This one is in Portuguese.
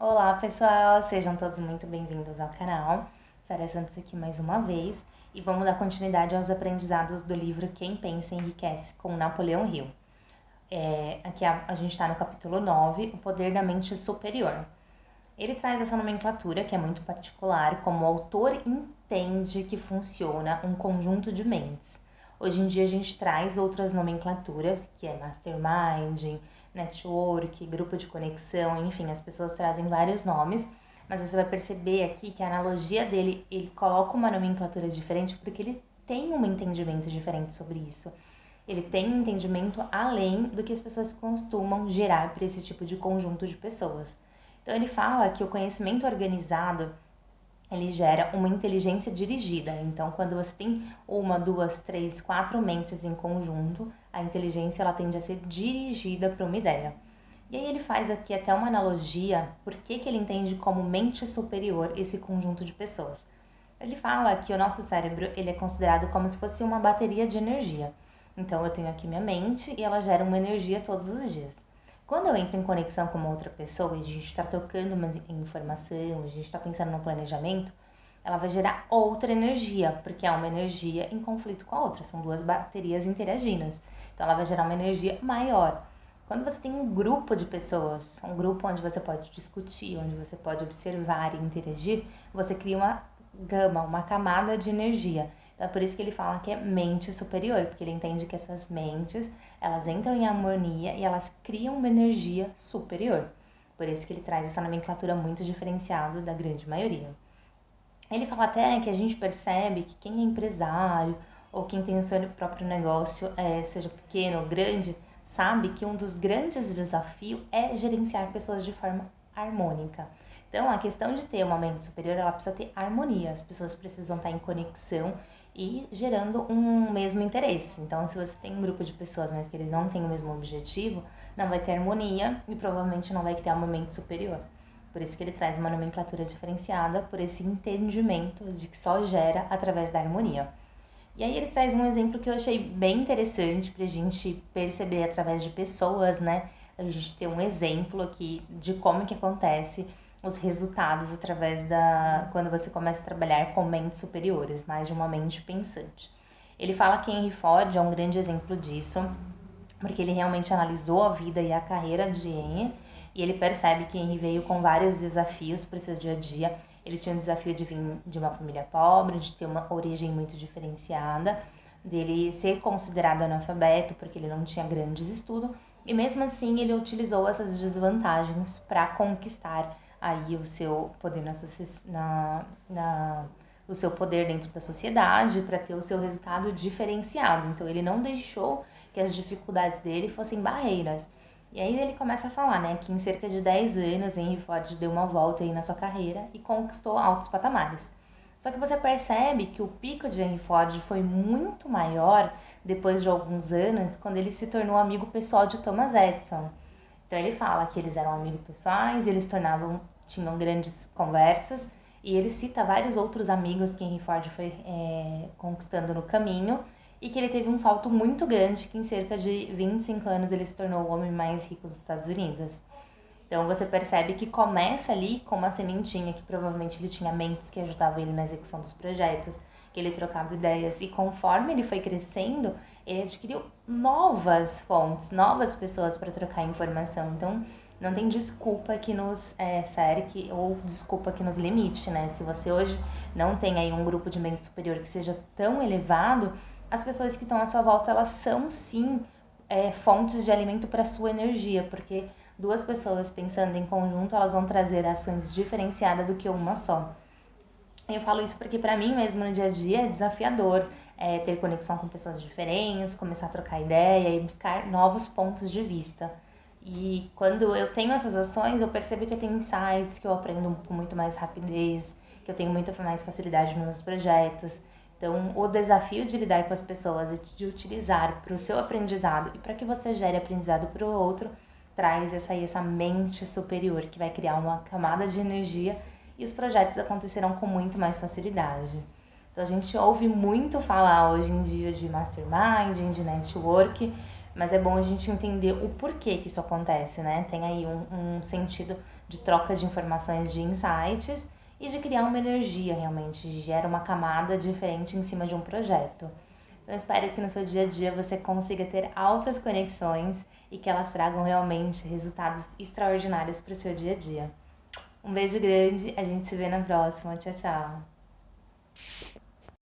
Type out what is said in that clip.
Olá pessoal, sejam todos muito bem-vindos ao canal. Sara Santos aqui mais uma vez e vamos dar continuidade aos aprendizados do livro Quem Pensa Enriquece, com Napoleão Hill. Aqui a gente está no capítulo 9, O Poder da Mente Superior. Ele traz essa nomenclatura que é muito particular, como o autor entende que funciona um conjunto de mentes. Hoje em dia a gente traz outras nomenclaturas, que é mastermind, network, grupo de conexão, enfim, as pessoas trazem vários nomes, mas você vai perceber aqui que a analogia dele, ele coloca uma nomenclatura diferente porque ele tem um entendimento diferente sobre isso. Ele tem um entendimento além do que as pessoas costumam gerar para esse tipo de conjunto de pessoas. Então ele fala que o conhecimento organizado ele gera uma inteligência dirigida. Então, quando você tem uma, duas, três, quatro mentes em conjunto, a inteligência ela tende a ser dirigida para uma ideia. E aí ele faz aqui até uma analogia, por que ele entende como mente superior esse conjunto de pessoas. Ele fala que o nosso cérebro ele é considerado como se fosse uma bateria de energia. Então, eu tenho aqui minha mente e ela gera uma energia todos os dias. Quando eu entro em conexão com uma outra pessoa e a gente está trocando uma informação, a gente está pensando no planejamento, ela vai gerar outra energia, porque é uma energia em conflito com a outra, são duas baterias interagindo. Então ela vai gerar uma energia maior. Quando você tem um grupo de pessoas, um grupo onde você pode discutir, onde você pode observar e interagir, você cria uma gama, uma camada de energia. Então é por isso que ele fala que é mente superior, porque ele entende que essas mentes, elas entram em harmonia e elas criam uma energia superior. Por isso que ele traz essa nomenclatura muito diferenciada da grande maioria. Ele fala até que a gente percebe que quem é empresário ou quem tem o seu próprio negócio, seja pequeno ou grande, sabe que um dos grandes desafios é gerenciar pessoas de forma harmônica. Então, a questão de ter uma mente superior, ela precisa ter harmonia. As pessoas precisam estar em conexão e gerando um mesmo interesse. Então, se você tem um grupo de pessoas, mas que eles não têm o mesmo objetivo, não vai ter harmonia e provavelmente não vai criar uma mente superior. Por isso que ele traz uma nomenclatura diferenciada por esse entendimento de que só gera através da harmonia. E aí ele traz um exemplo que eu achei bem interessante pra gente perceber através de pessoas, né? A gente ter um exemplo aqui de como que acontece os resultados através da quando você começa a trabalhar com mentes superiores, mais de uma mente pensante. Ele fala que Henry Ford é um grande exemplo disso, porque ele realmente analisou a vida e a carreira de Henry e ele percebe que Henry veio com vários desafios para o seu dia a dia. Ele tinha o desafio de vir de uma família pobre, de ter uma origem muito diferenciada, dele ser considerado analfabeto porque ele não tinha grandes estudos, e mesmo assim ele utilizou essas desvantagens para conquistar aí o seu poder o seu poder dentro da sociedade, para ter o seu resultado diferenciado. Então ele não deixou que as dificuldades dele fossem barreiras. E aí ele começa a falar, né, que em cerca de 10 anos Henry Ford deu uma volta aí na sua carreira e conquistou altos patamares. Só que você percebe que o pico de Henry Ford foi muito maior depois de alguns anos, quando ele se tornou amigo pessoal de Thomas Edison. Então ele fala que eles eram amigos pessoais, eles tinham grandes conversas, e ele cita vários outros amigos que Henry Ford foi conquistando no caminho, e que ele teve um salto muito grande, que em cerca de 25 anos ele se tornou o homem mais rico dos Estados Unidos. Então você percebe que começa ali com uma sementinha que provavelmente ele tinha mentes que ajudavam ele na execução dos projetos, que ele trocava ideias e conforme ele foi crescendo, ele adquiriu novas fontes, novas pessoas para trocar informação. Então não tem desculpa que nos cerque ou desculpa que nos limite, né? Se você hoje não tem aí um grupo de mente superior que seja tão elevado, as pessoas que estão à sua volta, elas são sim fontes de alimento para a sua energia, porque duas pessoas pensando em conjunto, elas vão trazer ações diferenciadas do que uma só. Eu falo isso porque para mim mesmo no dia a dia é desafiador ter conexão com pessoas diferentes, começar a trocar ideia e buscar novos pontos de vista. E quando eu tenho essas ações, eu percebo que eu tenho insights, que eu aprendo com muito mais rapidez, que eu tenho muito mais facilidade nos meus projetos. Então, o desafio de lidar com as pessoas e de utilizar para o seu aprendizado e para que você gere aprendizado para o outro, traz essa mente superior que vai criar uma camada de energia e os projetos acontecerão com muito mais facilidade. Então, a gente ouve muito falar hoje em dia de mastermind, de network, mas é bom a gente entender o porquê que isso acontece, né? Tem aí um sentido de troca de informações, de insights e de criar uma energia realmente, de gerar uma camada diferente em cima de um projeto. Então, espero que no seu dia a dia você consiga ter altas conexões e que elas tragam realmente resultados extraordinários para o seu dia a dia. Um beijo grande, a gente se vê na próxima. Tchau, tchau!